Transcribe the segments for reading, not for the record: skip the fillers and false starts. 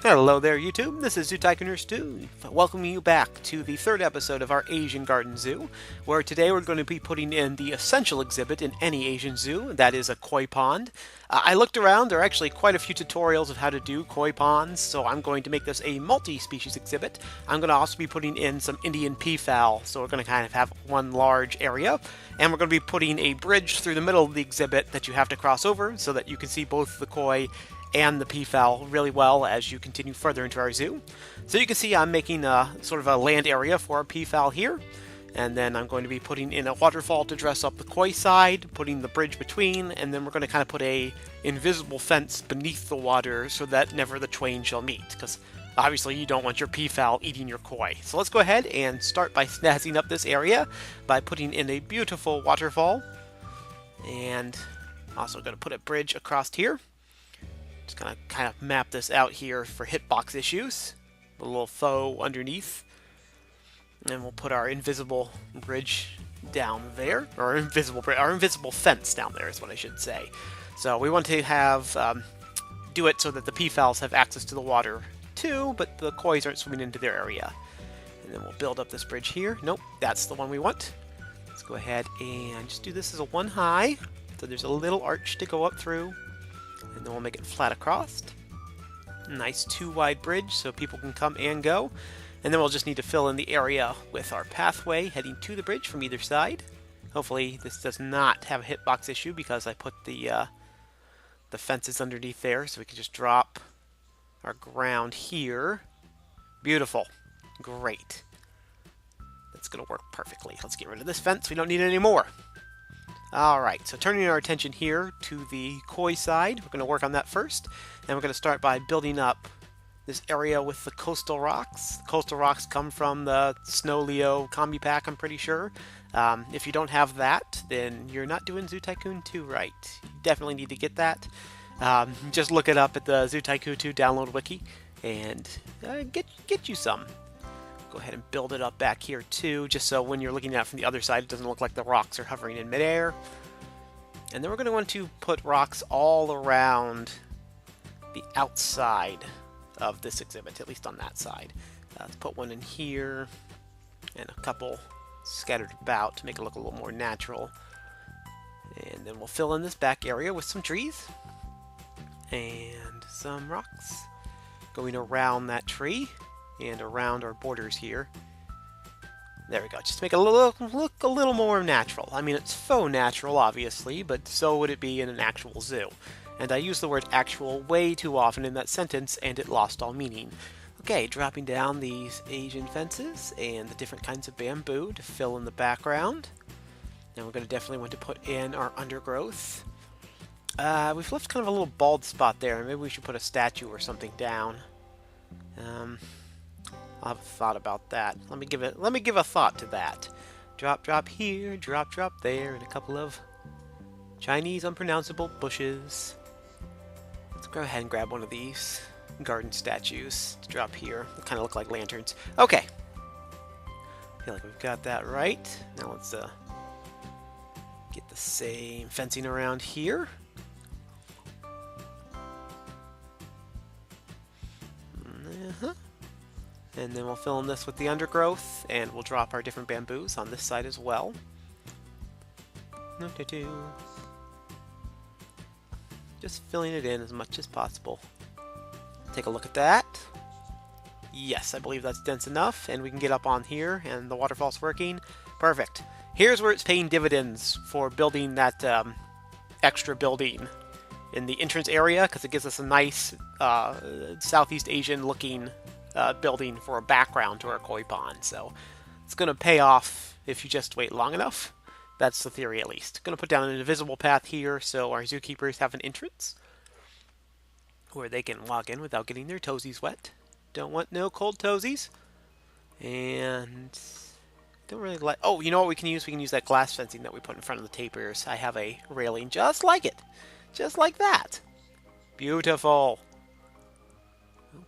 Hello there, YouTube. This is Tycooners 2, welcoming you back to the third episode of our Asian Garden Zoo, where today we're going to be putting in the essential exhibit in any Asian zoo, that is a koi pond. I looked around, there are actually quite a few tutorials of how to do koi ponds, so I'm going to make this a multi-species exhibit. I'm going to also be putting in some Indian peafowl, so we're going to kind of have one large area, and we're going to be putting a bridge through the middle of the exhibit that you have to cross over so that you can see both the koi and the peafowl really well as you continue further into our zoo. So you can see I'm making a sort of a land area for our peafowl here, and then I'm going to be putting in a waterfall to dress up the koi side, putting the bridge between, and then we're going to kind of put a invisible fence beneath the water so that never the twain shall meet, because obviously you don't want your peafowl eating your koi. So let's go ahead and start by snazzing up this area by putting in a beautiful waterfall, and also going to put a bridge across here. Just gonna kind of map this out here for hitbox issues. A little faux underneath. And we'll put our invisible bridge down there. Or our invisible fence down there is what I should say. So we want to have do it so that the peafowls have access to the water too, but the kois aren't swimming into their area. And then we'll build up this bridge here. Nope, that's the one we want. Let's go ahead and just do this as a one high. So there's a little arch to go up through. And then we'll make it flat across. Nice 2-wide bridge so people can come and go. And then we'll just need to fill in the area with our pathway heading to the bridge from either side. Hopefully this does not have a hitbox issue because I put the fences underneath there, so we can just drop our ground here. Beautiful. Great. That's going to work perfectly. Let's get rid of this fence. We don't need it anymore. Alright, so turning our attention here to the koi side, we're going to work on that first. And we're going to start by building up this area with the coastal rocks. The coastal rocks come from the Snow Leo combi pack, I'm pretty sure. If you don't have that, then you're not doing Zoo Tycoon 2 right. You definitely need to get that. Just look it up at the Zoo Tycoon 2 download wiki and get you some. Go ahead and build it up back here too, just so when you're looking at it from the other side, it doesn't look like the rocks are hovering in midair. And then we're going to want to put rocks all around the outside of this exhibit, at least on that side. Let's put one in here, and a couple scattered about to make it look a little more natural. And then we'll fill in this back area with some trees, and some rocks going around that tree. And around our borders here. There we go. Just make it look a little more natural. I mean, it's faux natural, obviously, but so would it be in an actual zoo. And I use the word actual way too often in that sentence, and it lost all meaning. Okay, dropping down these Asian fences and the different kinds of bamboo to fill in the background. Now we're going to definitely want to put in our undergrowth. We've left kind of a little bald spot there. Maybe we should put a statue or something down. I'll have a thought about that. Let me give a thought to that. Drop here, drop there, and a couple of Chinese unpronounceable bushes. Let's go ahead and grab one of these garden statues to drop here. They kind of look like lanterns. Okay. I feel like we've got that right. Now let's get the same fencing around here. And then we'll fill in this with the undergrowth, and we'll drop our different bamboos on this side as well. Just filling it in as much as possible. Take a look at that. Yes, I believe that's dense enough, and we can get up on here, and the waterfall's working. Perfect. Here's where it's paying dividends for building that extra building in the entrance area, because it gives us a nice Southeast Asian looking building for a background to our koi pond. So it's going to pay off if you just wait long enough. That's the theory, at least. Going to put down an invisible path here so our zookeepers have an entrance where they can walk in without getting their toesies wet. Don't want no cold toesies. And don't really like... Oh, you know what we can use? We can use that glass fencing that we put in front of the tapirs. I have a railing just like it. Just like that. Beautiful.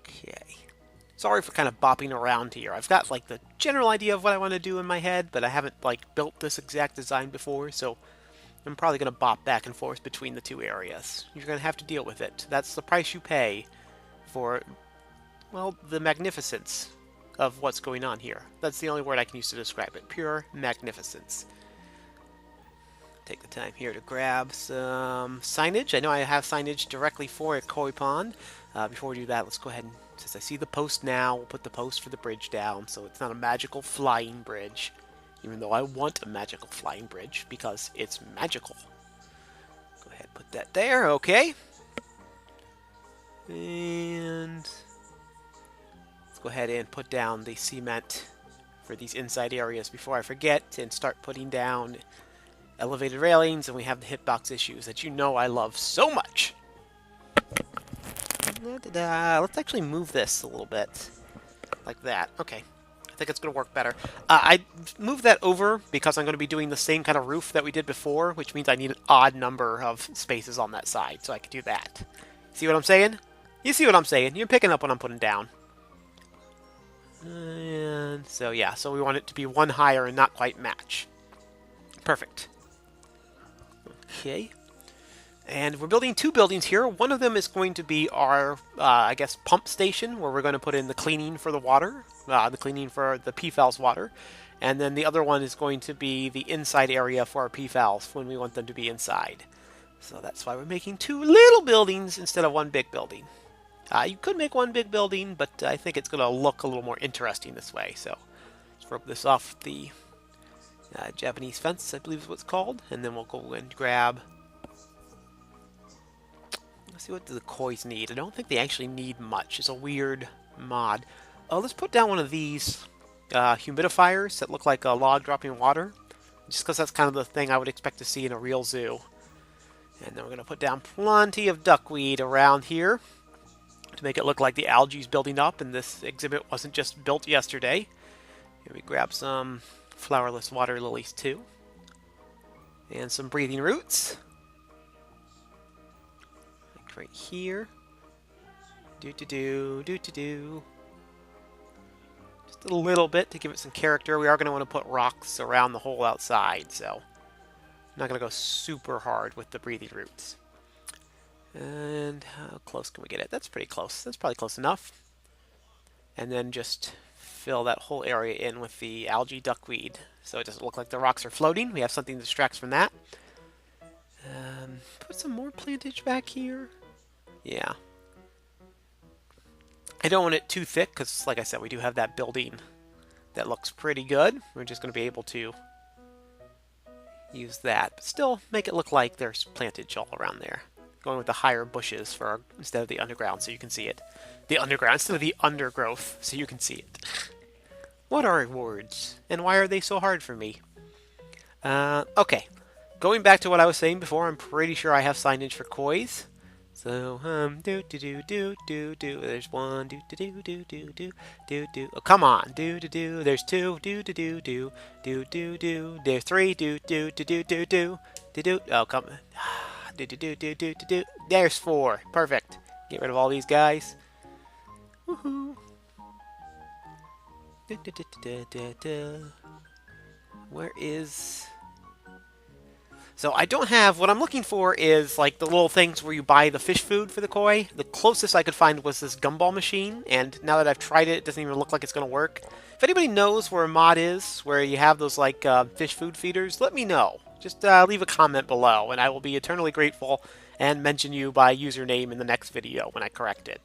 Okay. Sorry for kind of bopping around here. I've got like the general idea of what I want to do in my head, but I haven't like built this exact design before, so I'm probably going to bop back and forth between the two areas. You're going to have to deal with it. That's the price you pay for, well, the magnificence of what's going on here. That's the only word I can use to describe it. Pure magnificence. Take the time here to grab some signage. I know I have signage directly for a koi pond. Before we do that, let's go ahead and, since I see the post now, we'll put the post for the bridge down so it's not a magical flying bridge. Even though I want a magical flying bridge because it's magical. Go ahead and put that there, okay. And let's go ahead and put down the cement for these inside areas before I forget and start putting down elevated railings, and we have the hitbox issues that you know I love so much. Let's actually move this a little bit. Like that. Okay. I think it's going to work better. I moved that over because I'm going to be doing the same kind of roof that we did before, which means I need an odd number of spaces on that side, so I can do that. See what I'm saying? You see what I'm saying. You're picking up what I'm putting down. And so, yeah. So we want it to be one higher and not quite match. Perfect. Okay. And we're building two buildings here. One of them is going to be our, I guess, pump station, where we're going to put in the cleaning for the water, the cleaning for the PFAL's water. And then the other one is going to be the inside area for our PFALs when we want them to be inside. So that's why we're making two little buildings instead of one big building. You could make one big building, but I think it's going to look a little more interesting this way. So let's rip this off the Japanese fence, I believe is what it's called. And then we'll go and grab... Let's see what the kois need. I don't think they actually need much. It's a weird mod. Oh, let's put down one of these humidifiers that look like a log dropping water. Just because that's kind of the thing I would expect to see in a real zoo. And then we're going to put down plenty of duckweed around here to make it look like the algae's building up and this exhibit wasn't just built yesterday. Here we grab some flowerless water lilies too. And some breathing roots. Right here. Do. Just a little bit to give it some character. We are going to want to put rocks around the hole outside, so I'm not going to go super hard with the breathing roots. And how close can we get it? That's pretty close. That's probably close enough. And then just fill that whole area in with the algae duckweed so it doesn't look like the rocks are floating. We have something that distracts from that. Put some more plantage back here. Yeah. I don't want it too thick because, like I said, we do have that building that looks pretty good. We're just going to be able to use that, but still make it look like there's plantage all around there. Going with the higher bushes for instead of the underground so you can see it. The underground instead of the undergrowth so you can see it. What are words? And why are they so hard for me? Okay. Going back to what I was saying before, I'm pretty sure I have signage for kois. So, there's one, oh, come on, there's two, there's three, oh, come on, there's four, perfect. Get rid of all these guys. Woohoo. Where is... So I don't have, what I'm looking for is like the little things where you buy the fish food for the koi. The closest I could find was this gumball machine, and now that I've tried it, it doesn't even look like it's going to work. If anybody knows where a mod is, where you have those like fish food feeders, let me know. Just leave a comment below, and I will be eternally grateful and mention you by username in the next video when I correct it.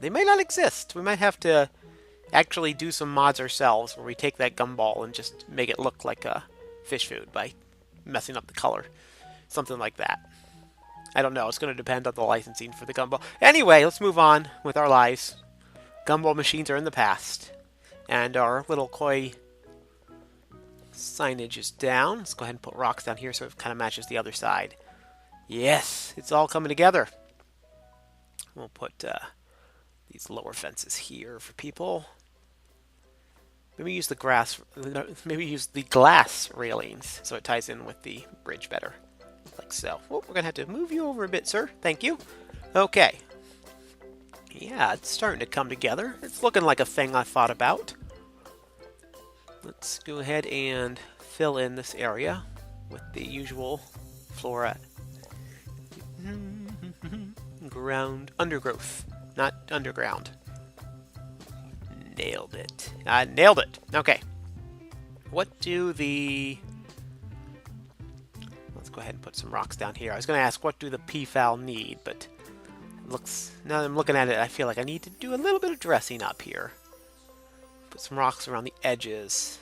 They may not exist. We might have to actually do some mods ourselves where we take that gumball and just make it look like a fish food by messing up the color. Something like that. I don't know. It's going to depend on the licensing for the gumball. Anyway, let's move on with our lives. Gumball machines are in the past. And our little koi signage is down. Let's go ahead and put rocks down here so it kind of matches the other side. Yes, it's all coming together. We'll put these lower fences here for people. Maybe use the glass railings so it ties in with the bridge better. Like so. Oh, we're going to have to move you over a bit, sir. Thank you. Okay. Yeah, it's starting to come together. It's looking like a thing I thought about. Let's go ahead and fill in this area with the usual flora. Undergrowth, not underground. Nailed it. I nailed it. Okay. What do the... Let's go ahead and put some rocks down here. I was going to ask, what do the peafowl need? But it looks... Now that I'm looking at it, I feel like I need to do a little bit of dressing up here. Put some rocks around the edges.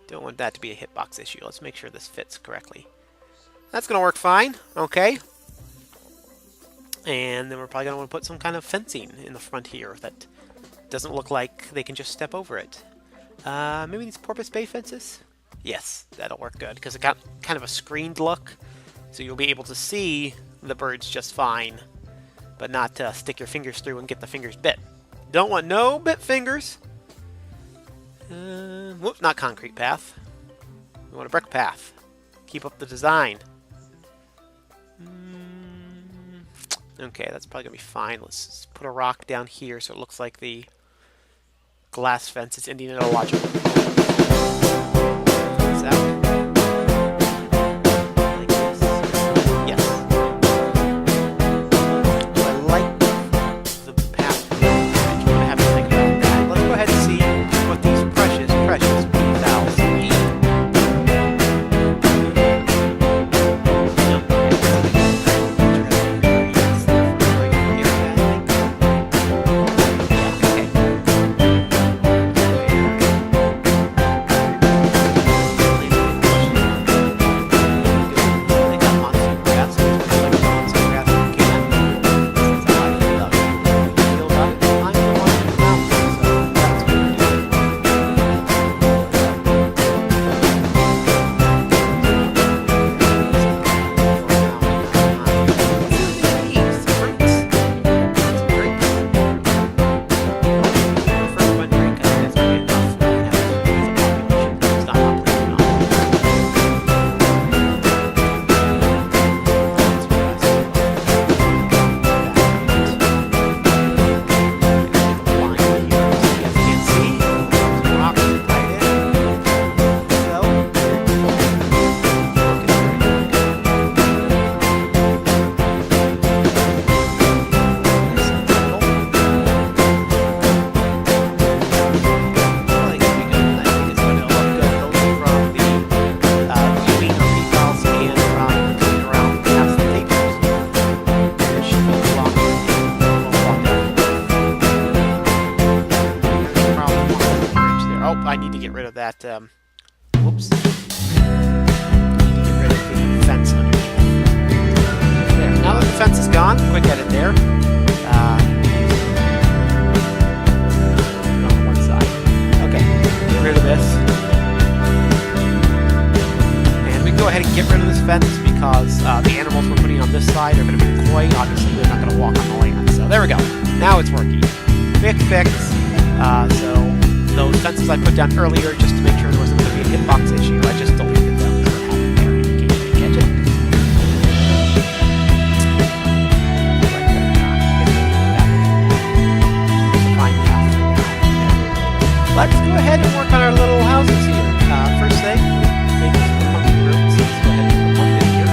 Don't want that to be a hitbox issue. Let's make sure this fits correctly. That's going to work fine. Okay. And then we're probably going to want to put some kind of fencing in the front here that doesn't look like they can just step over it. Maybe these porpoise bay fences? Yes, that'll work good, because it got kind of a screened look, so you'll be able to see the birds just fine, but not stick your fingers through and get the fingers bit. Don't want no bit fingers. Whoops, not concrete path. We want a brick path. Keep up the design. Okay, that's probably going to be fine. Let's just put a rock down here so it looks like the glass fence is ending in a logical. Whoops. Get rid of the fence underneath. There. Now that the fence is gone, quick edit there. On one side. Okay, get rid of this. And we can go ahead and get rid of this fence because the animals we're putting on this side are going to be coy. Obviously, they're not going to walk on the land. So there we go. Now it's working. Fix. So those fences I put down earlier just to make sure there wasn't going to be a hitbox issue, I just deleted them so it happened there in case you didn't catch it. Let's go ahead and work on our little houses here. First thing, make some funky rooms. Let's go ahead and put one in here.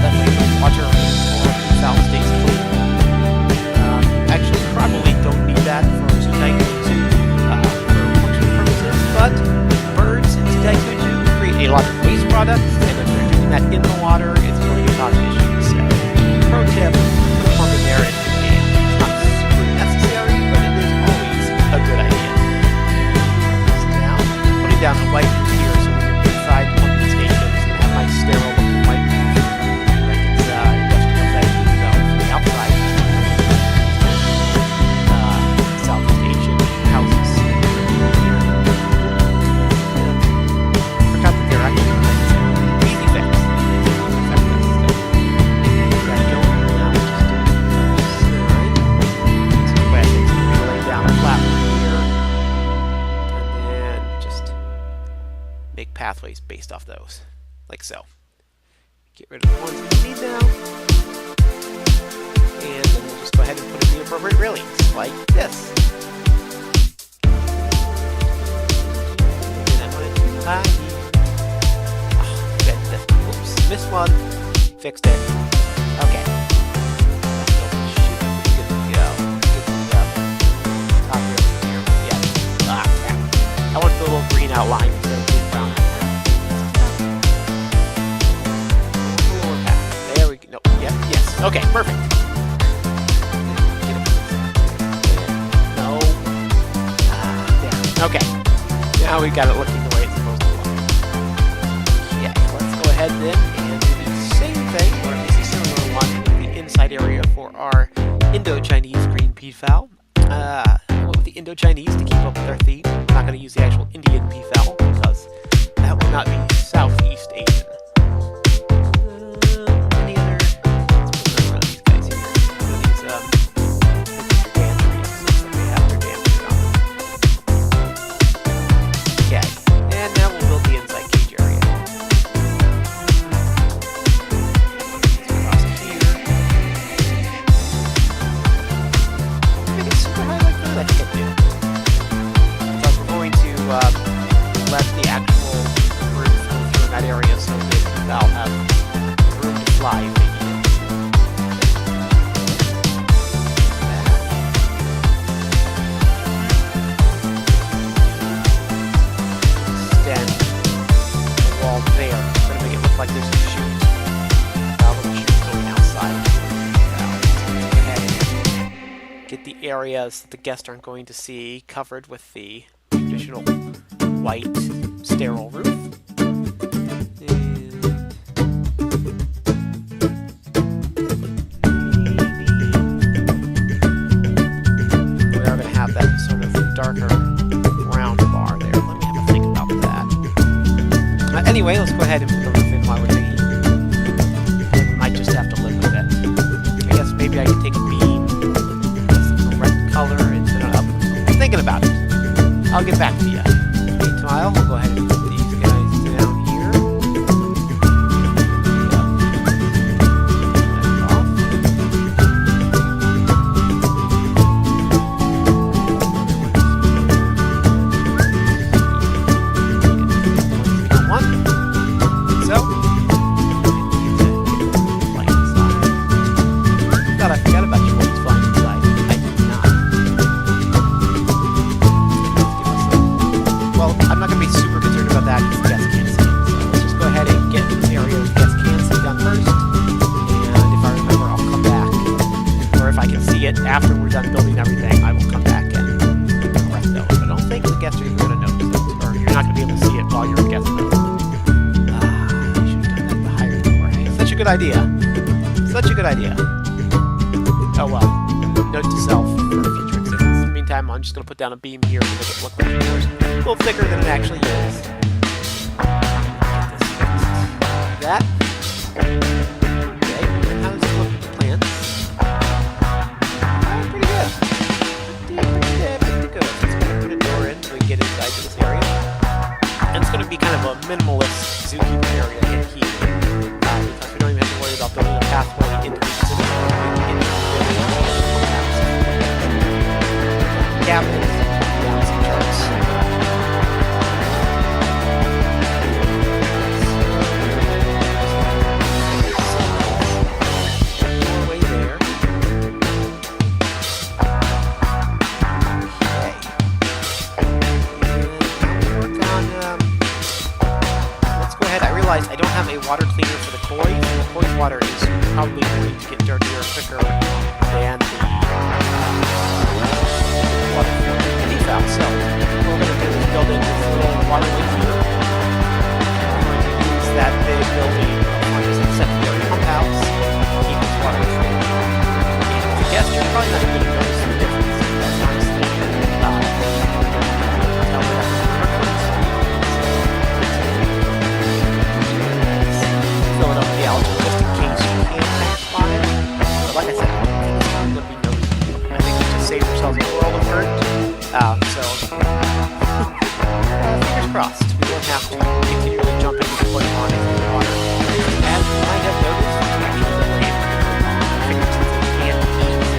That way the water or the south stays clean. Actually, probably don't need that for Tycoon 2 for functional purposes, but birds in Tycoon 2 create a lot of waste products, and if they're doing that in the water, it's going to cause issues. So, pro tip, put a pump in there and it's not super necessary, but it is always a good idea. Now, putting down the white roof here so when you're inside pumping stations, you have nice sterile looking white roof, like it's industrial Tycoon from the outside. Southeast Asian houses. Forgot the direction. Easy fix. Lay down a flat one here, and then just make pathways based off those, like so. Get rid of the ones we need now, and then we'll just go ahead and put in the appropriate railings, like this. Oops, missed one. Fixed it. Okay. Good to go. Top here. Yeah. Crap. I want the little green outline instead of being brown outline. There we go. Nope. Yep. Yes. Okay. Perfect. No. There. Okay. Now we got it looking the way it's supposed to look. Yeah. Let's go ahead then and do the same thing, or at least a similar one, with the inside area for our Indo-Chinese green peafowl. I went with the Indo-Chinese to keep up with our theme. I'm not going to use the actual Indian peafowl because that would not be Southeast Asian. Any other? Let's put these guys here. These gantries. Looks like they have their gantries on. Okay, and now we'll build the inside cage area. Across here. Make it super high like that. I think I do. Because we're going to let the actual roof go through in that area so that they'll have room to fly if they need it. Extend the wall there. I'm going to make it look like there's a chute. A little chute going outside. Now, let's go ahead and get the areas that the guests aren't going to see covered with the traditional white sterile roof. And we are going to have that sort of darker round bar there. Let me have a think about that. Anyway, let's go ahead and put the roof in while we're thinking. And we might just have to live with it. I guess maybe I could take a beam, the red color, and put it up. I'm thinking about it. I'll get back to you. Meanwhile, we'll go ahead and put these guys down here. God, I forgot about you always flying inside. I did not. Well, I'm not going to be super concerned about that because guests can't see it. So let's just go ahead and get this area that guests can see done first. And if I remember, I'll come back. Or if I can see it after we're done building everything, I will come back and correct those. But I don't think the guests are even going to notice it. Or you're not going to be able to see it while you're a guest mode. I should have done that the higher door. Hey, such a good idea. Such a good idea. Oh well. Note to self for future exhibits. In the meantime, I'm just going to put down a beam here to make it look like it's a little thicker than it actually is. That. Okay, and how does it look with the plants? Pretty good. Pretty good. So it's going to put a door in so we can get inside to this area. And it's going to be kind of a minimalist zookeeper area in here. Because we don't even have to worry about building a pathway into the exhibit. Cabinets, some charts. Way there. Okay. And work on. Let's go ahead. I realized I don't have a water cleaner for the koi. The koi's water is probably going to get dirtier quicker than the water for the peafowl. So what we're going to do is build in this little waterway here. We're going to use that big building on this secondary pump house to keep this water free. And I guess you're probably not going to notice the difference. That's honestly fill it up with the algae just in case you can't spot it. But like I said, I think it's probably going to be noticeable. I think we just saved ourselves a world of hurt. Fingers crossed. We won't have to continually jump into the koi pond into the water. As you might have noticed, we actually were able to figure since we can't eat the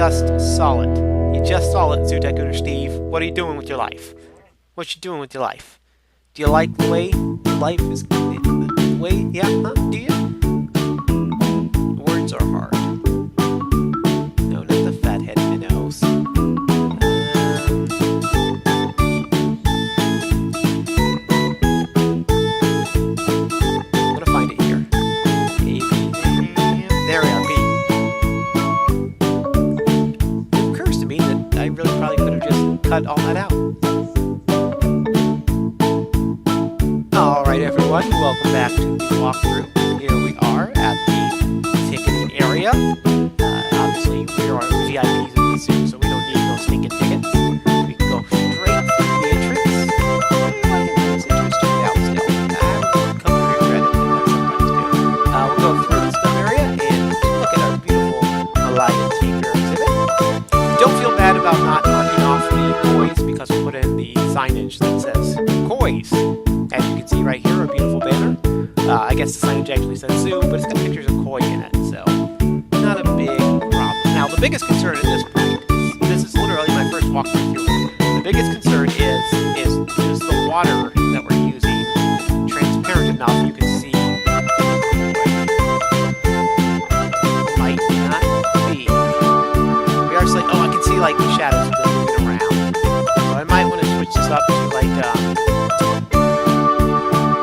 just saw it. You just saw it, Zoo Tycooner Steve. What are you doing with your life? What you doing with your life? Do you like the way life is? The way, yeah, huh? Do you? Words are hard. No, not the fathead minnows. I'm gonna find it here. There we are. It occurs to me that I really probably could have just cut all that out. Alright everyone, welcome back to the walkthrough. Here we are at the ticketing area. Obviously we are VIPs in the zoo, so we don't need no sneaking tickets. We can go straight through the entrance. It's interesting now still. We'll come through Reddit, and that sometimes do. We'll go through this dumb area and look at our beautiful Malaya tapir exhibit. Don't feel bad about not marking off the kois because we put in the signage that says kois. As you can see right here, a beautiful banner. I guess the signage actually says zoo, but it's got pictures of koi in it, so not a big problem. Now, the biggest concern at this point, this is literally my first walkthrough through it. The biggest concern is the water that we're using transparent enough you can see the koi. Might not be. We are like, oh, I can see like the shadows of them moving around. So I might want to switch this up to like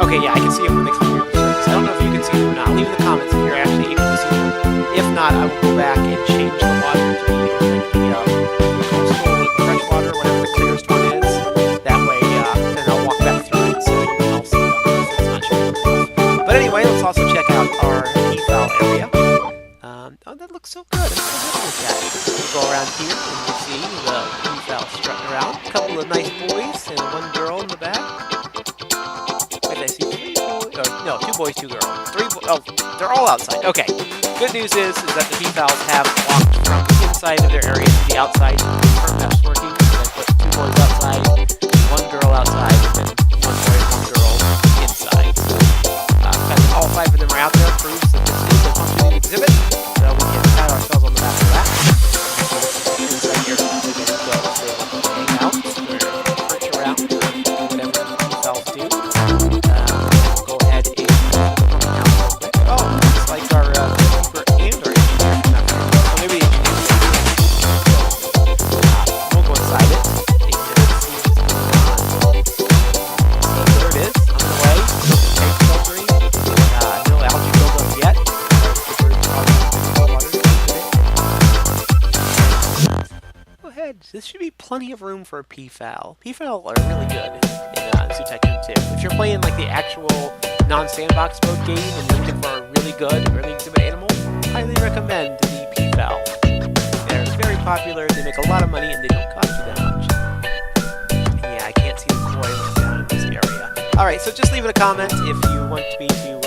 okay, yeah, I can see them when they come through the surface. I don't know if you can see them or not. Leave in the comments if you're actually able to see them. If not, I will go back and change the water to be like the coastal, the fresh water, whatever the clearest one is. That way, then I'll walk back through it so you can all see them. It's not sure. But anyway, let's also check out our eval area. Oh, that looks so good. I'm so happy with that. We'll go around here and we'll see the eval strutting around. A couple of nice boys and one girl in the back. I see 3 boys, no, 2 boys, 2 girls. 3 oh, they're all outside. Okay. Good news is that the evals have walked from the inside of their area to the outside. Confirm that's working. So I put 2 boys outside, 1 girl outside, and then 1 boy and 1 girl inside. All 5 of them are out there. Proves that this is a functioning exhibit. So we can pat ourselves on the back for that. Inside here, we can go to hang out, perch around, whatever the evals do. This should be plenty of room for a peafowl. Peafowl are really good in Zoo Tycoon 2. If you're playing like the actual non-sandbox mode game and you're looking for a really good early exhibit animal, highly recommend the peafowl. They're very popular, they make a lot of money, and they don't cost you that much. Yeah, I can't see the koi down in this area. Alright, so just leave it a comment if you want me to,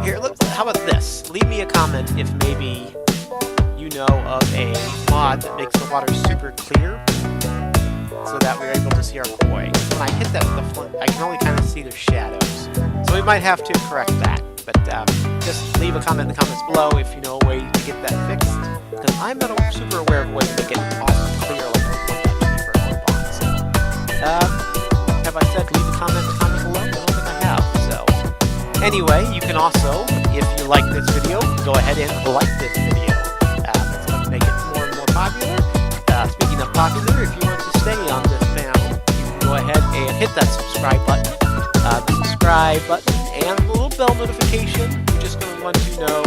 Here, how about this? Leave me a comment if maybe you know of a mod that makes the water super clear so that we're able to see our koi. When I hit that with the flint, I can only kind of see their shadows. So we might have to correct that. But just leave a comment in the comments below if you know a way to get that fixed. Because I'm not super aware of a way to make it awesome clear like the for koi ponds. Have I said leave a comment in the comments below? I don't think I have. So anyway, you can also, if you like this video, go ahead and like this video. That's going to make it more and more popular. Speaking of popular, if you want to stay on this channel, you can go ahead and hit that subscribe button, and the little bell notification. You're just going to want to know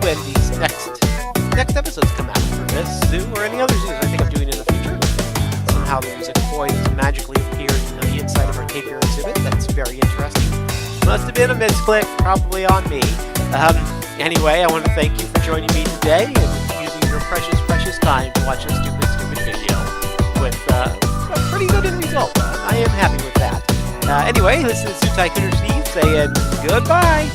when these next episodes come out for this zoo or any other zoos I think I'm doing in the future. Somehow there's a koi that's magically appeared on the inside of our tapir exhibit. That's very interesting. Must have been a misclick, probably on me. Anyway, I want to thank you for joining me today and using your precious, precious time to watch a stupid, stupid video with a pretty good end result. I am happy with that. Anyway, this is Zoo Tycooner Steve saying goodbye.